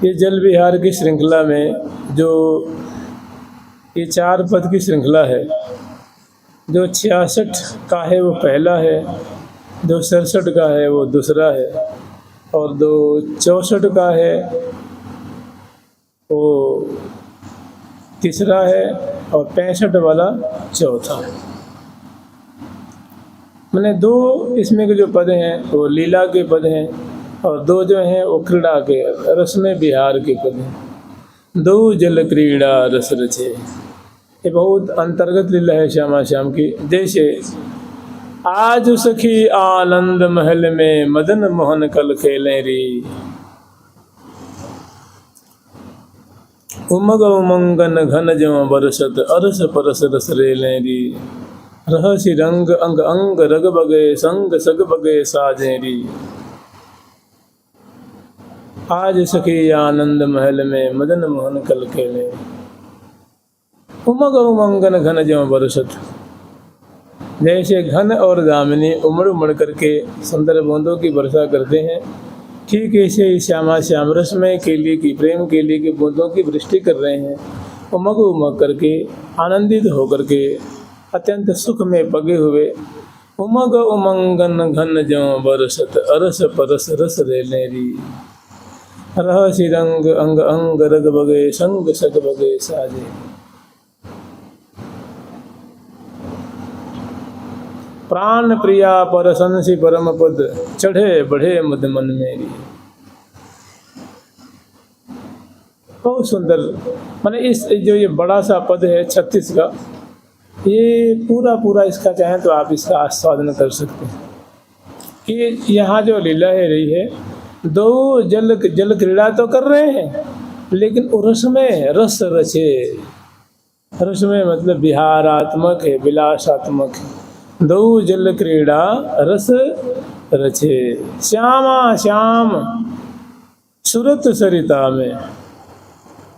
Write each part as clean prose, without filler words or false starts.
ये जल विहार की श्रृंखला में जो ये 4 पद की श्रृंखला है, जो 66 का है वो पहला है, जो 67 का है वो दूसरा है, और जो 64 का है वो तीसरा है, और 65 वाला चौथा है। मैंने 2 इसमें के जो पद हैं वो लीला के पद हैं, और 2 जो हैं वो क्रीड़ा के रस में विहार के पद हैं। 2 जल क्रीड़ा रस रचे, ये बहुत अंतर्गत लीला है श्यामा श्याम की। जैसे आज सखी आनंद महल में मदन मोहन कल खेलें री, उमग उमंगन घन ज्यों बरसत अरस परस रस रेलें री, रहसी रंग अंग अंग रग बगे संग सग बगे साजें री। आज सखी आनंद महल में मदन मोहन कल खेलें, उमग उमंगन घन ज्यों बरसत, जैसे घन और दामिनी उमड़ उमड़ करके सुंदर बूंदों की वर्षा करते हैं, ठीक ऐसे ही श्यामा श्याम रसमय केली की प्रेम केली की बूंदों की वृष्टि कर रहे हैं। उमग उमग करके आनंदित होकर के अत्यंत सुख में पगे हुए, उमग उमंगन घन ज्यों बरसत अरस परस रस रेलेरी, रहसी रंग अंग अंग रग बगे संग सग बगे साजे। प्राण प्रिया परसंसी परम पद, चढ़े बढ़े मद मन मेरी। बहुत सुंदर, माने इस जो ये बड़ा सा पद है 36 का, ये पूरा इसका चाहें तो आप इसका आस्वादन कर सकते हैं कि यहाँ जो लीला है रही है, 2 जल क्रीड़ा तो कर रहे हैं, लेकिन रस में रस रचे। रस में मतलब विहारात्मक है, विलासात्मक है। 2 जल क्रीड़ा रस रचे, श्यामा श्याम सुरत सरिता में।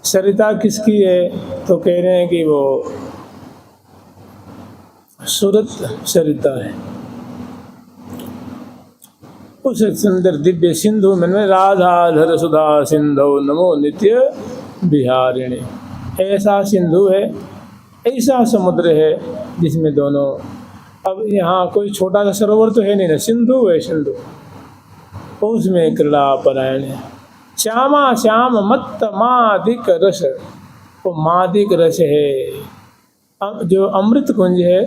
सरिता किसकी है? तो कह रहे हैं कि वो सुरत सरिता है। उस सुंदर दिव्य सिंधु में राधा धर सुधा सिंधु नमो नित्य बिहारिणी। ऐसा सिंधु है, ऐसा समुद्र है जिसमें दोनों, अब यहाँ कोई छोटा सा सरोवर तो है नहीं ना, सिंधु है सिंधु, उसमें क्रीड़ा परायण है। श्यामा श्याम मत्त मादिक रस, वो मादिक रस है। अब जो अमृत कुंज है,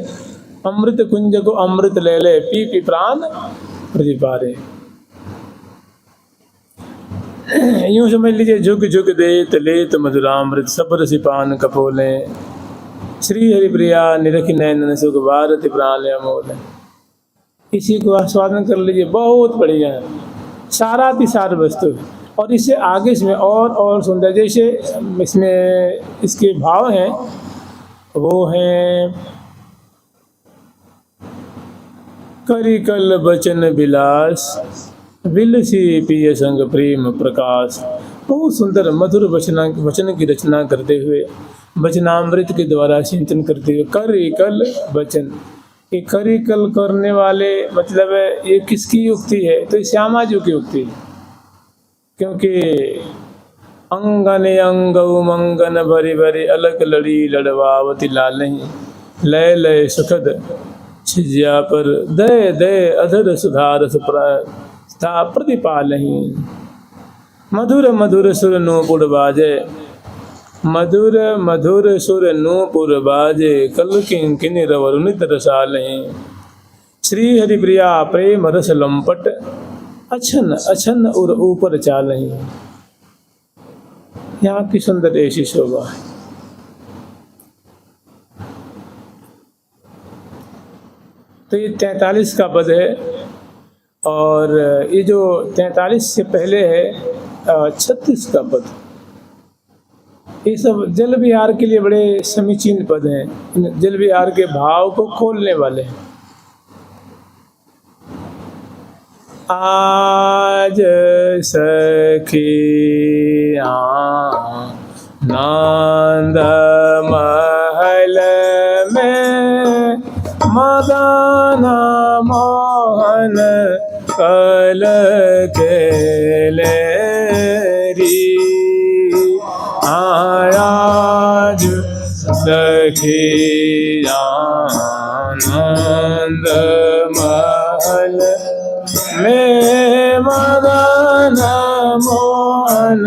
अमृत कुंज को अमृत ले ले पी पी प्राण प्रतिपारे। यूं समझ लीजिए, झुक झुक देत लेत मधुरामृत सब रसी पान कपोले, श्री हरिप्रिया निरख नैनन सुख भारत प्राण अमोल। इसी को आस्वादन कर लीजिए, बहुत बढ़िया है, सारा तिसार वस्तु है। और इससे आगे इसमें और सुंदर, जैसे इसमें इसके भाव हैं वो हैं करिकल बचन विलास विलसी पिय संग प्रेम प्रकाश। बहुत सुंदर मधुर वचन की रचना करते हुए, वचनामृत के द्वारा सिंचन करते हुए, करिकल वचन। ये करिकल करने वाले मतलब ये किसकी युक्ति है? तो श्यामा जी की युक्ति है, क्योंकि अंगन अंग उमंगन भरी भरी अलग लड़ी लड़वावती लालही, लय लय सुखद छिज्या पर दय दय अधर सुधारस प्रतिपालही। मधुर मधुर सुर नूपुर बाजे, मधुर मधुर सुर नूपुर बाजे, कल किंकिनी रवरुनित रसालही। श्री हरिप्रिया प्रेम रस लंपट, अछन अछन और ऊपर चालही। यहाँ की सुंदर ऐसी शोभा है। तो ये 43 का पद है, और ये जो 43 से पहले है 36 का पद। ये सब जल विहार के लिए बड़े समीचीन पद हैं, जल विहार के भाव को खोलने वाले हैं। आज सखी आनंद महल में मदन मोहन कल खेले री। आज सखी आनंद महल में मदन मोहन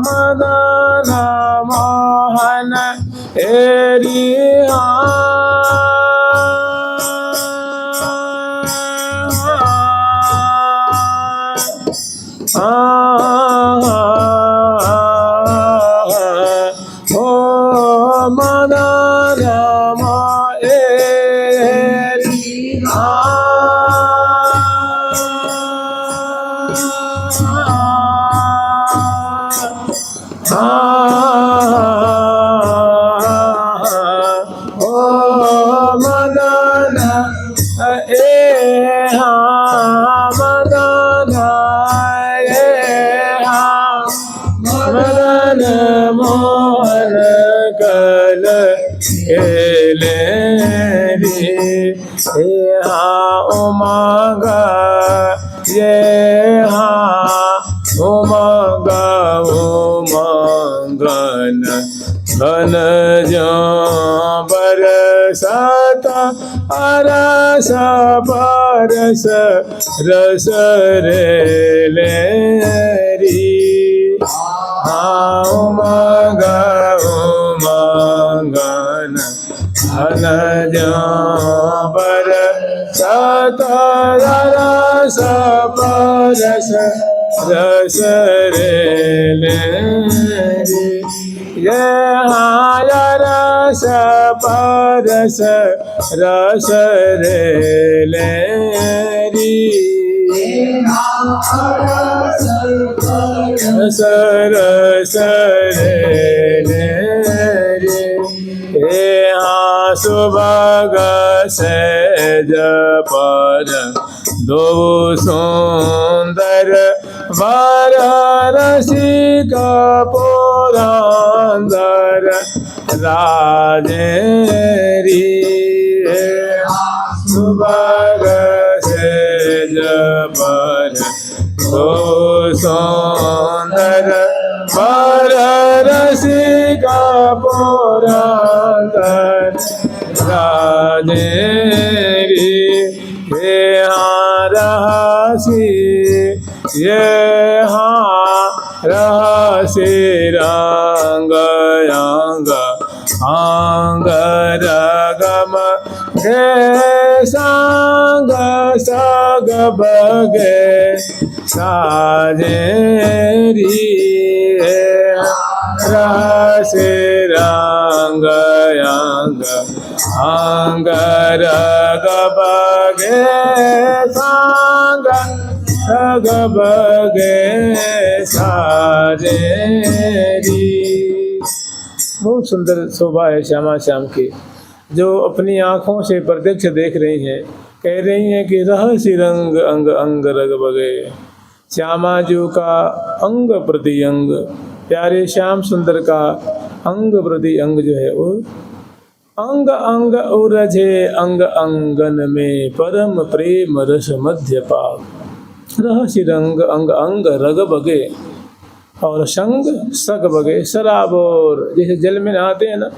मदन मोहन एरी उमंग ये उमंग उमंगन घन जो बरसत अरस बरस रस रे लेरी उमंग उमंगन घन जो बरसत रस बरस रस रे लेरी ये रस परस रस रे लेरी रस रस रे लेरी सुभग सेज पर दो सुंदर वर रसिक पुरंदर राजेरी सुभग सेज पर दो सुंदर वर रसिक पुरंदर राजेरी हे रहसी ये रहसी रंग अंग अंग रगम गे संग सग बगे साजेरी रहसी रंग अंग अंग रग बगे संग सग बगे साजेरी। बहुत सुंदर शोभा है श्यामा श्याम की, जो अपनी आँखों से प्रत्यक्ष देख रही हैं। कह रही हैं कि रहस्य रंग अंग अंग रग बगे। श्यामा जी का अंग प्रति अंग, प्यारे श्याम सुंदर का अंग प्रति अंग जो है वो अंग अंग उरझे अंग अंगन में परम प्रेम रस मध्य पाव। रहस्य रंग अंग अंग रग बगे और संग सग बगे। शराबोर, जैसे जल में नहाते हैं ना,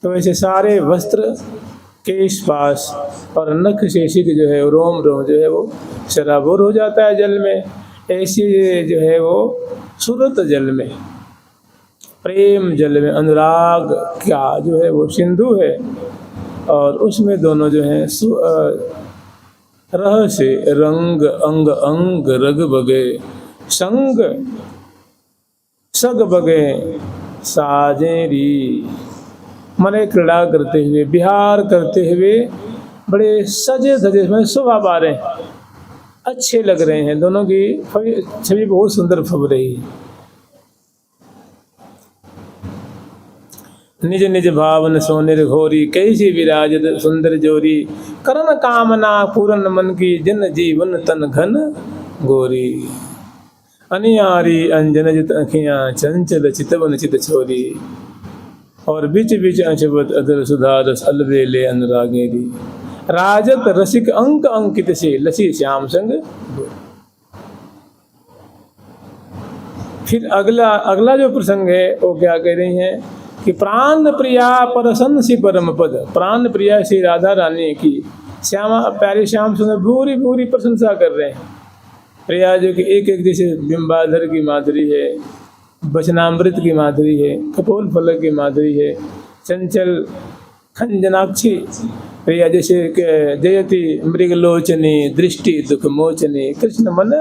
तो वैसे सारे वस्त्र केश पास और नख शेषिक जो है रोम रोम जो है वो शराबोर हो जाता है जल में। ऐसी जो है वो सूरत जल में, प्रेम जल में, अनुराग क्या जो है वो सिंधु है और उसमें दोनों जो हैं रह से रंग अंग अंग रग बगे संग सग बगे साजेरी। मने क्रीड़ा करते हुए, विहार करते हुए बड़े सजे धजे में शोभा पा रहे हैं, अच्छे लग रहे हैं। दोनों की छवि बहुत सुंदर फब रही है। निज निज भावन सोनिर घोरी कैसी विराजत सुंदर जोरी। करण कामना पूरन मन की जन जीवन तन घन गोरी। अनियारी अंजन जित अखियाँ चंचल चितवन चित छोरी। और बिच बिच अंशवत अदर सुधा रस अलबेले अनुरागेरी। राजत रसिक अंक अंकित से लसी श्याम संग। फिर अगला अगला जो प्रसंग है वो क्या कह रही हैं कि प्राण प्रिया परसन सी परम पद। प्राण प्रिया श्री राधा रानी की श्यामा प्यारे श्याम सुंदर भूरी भूरी प्रशंसा कर रहे हैं। प्रिया जो कि एक एक जैसे बिंबाधर की माधुरी है, वचनामृत की माधुरी है, कपोल फलक की माधुरी है, चंचल खंजनाक्षी प्रिया जैसे जयति मृगलोचनी दृष्टि दुख मोचनी कृष्ण मन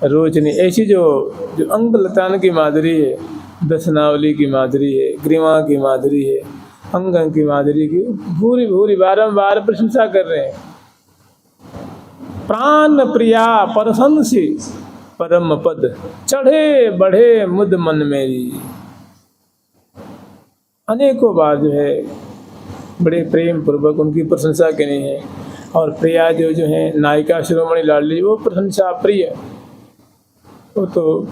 रोचनी। ऐसी जो जो अंग लतान की माधुरी है, दशनावली की माधुरी है, ग्रीवा की माधुरी है, अंग अंग की माधुरी की भूरी भूरी बारंबार प्रशंसा कर रहे हैं। प्राण प्रिया परसंसी परम पद चढ़े बढ़े मुद मन मेरी। अनेकों बार जो है बड़े प्रेम पूर्वक उनकी प्रशंसा करनी है। और प्रिया जो है नायिका शिरोमणि लाडली वो प्रशंसा प्रिय, वो तो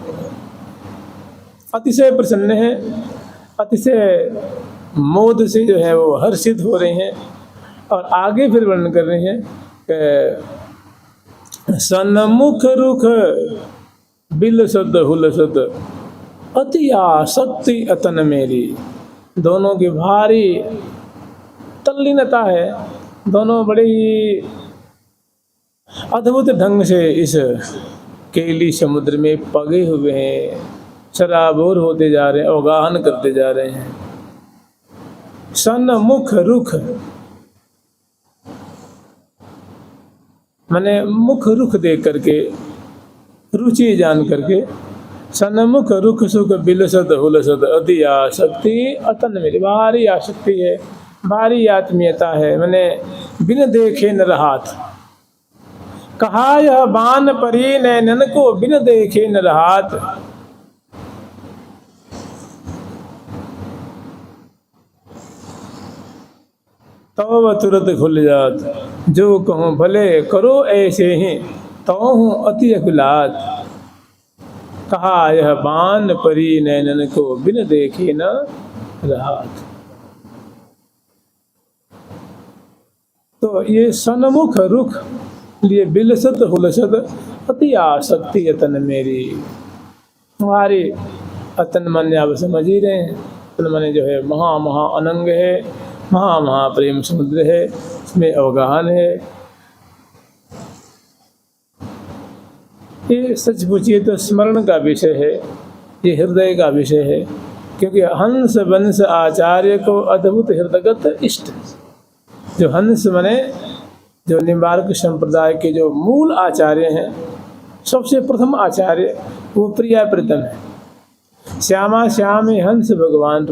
अतिशय प्रसन्न है, अतिशय मोद से जो है वो हर्षित हो रहे हैं। और आगे फिर वर्णन कर रहे हैं कि सन्मुख रुख बिलसद हुलसद अति आसक्ति अतन मेरी। दोनों की भारी तल्लीनता है, दोनों बड़े ही अद्भुत ढंग से इस केली समुद्र में पगे हुए हैं, शराबोर होते जा रहे हैं, अवगाहन करते जा रहे हैं। सन्मुख रुख माने मुख रुख देख करके, रुचि जान करके, सन्मुख रुख सुख बिलसद हुलसद अति आसक्ति अतन मेरी। भारी आसक्ति है, भारी आत्मीयता है, मैंने बिन देखे न रहात। कहा यह बान परी नैनन को बिन देखे न रहात। तो तुरंत खुल जात, जो कहूँ भले करो ऐसे ही तो हूँ अति अकुलात। कहा यह बान परी नैनन को बिन देखे न रहात। तो ये सन्मुख रुख लिए बिलसत हुलसत अति आसक्ति अतन मेरी। हमारी अतन मन आप समझ ही रहे हैं, अतन मन जो है महा महा अनंग है, महा महा प्रेम समुद्र है, इसमें अवगाहन है। ये सच पूछिए तो स्मरण का विषय है, ये हृदय का विषय है। क्योंकि हंस वंश आचार्य को अद्भुत हृदयगत इष्ट, जो हंस मने जो निम्बार्क संप्रदाय के जो मूल आचार्य हैं, सबसे प्रथम आचार्य वो प्रिया प्रीतम है। श्यामा श्याम हंस भगवान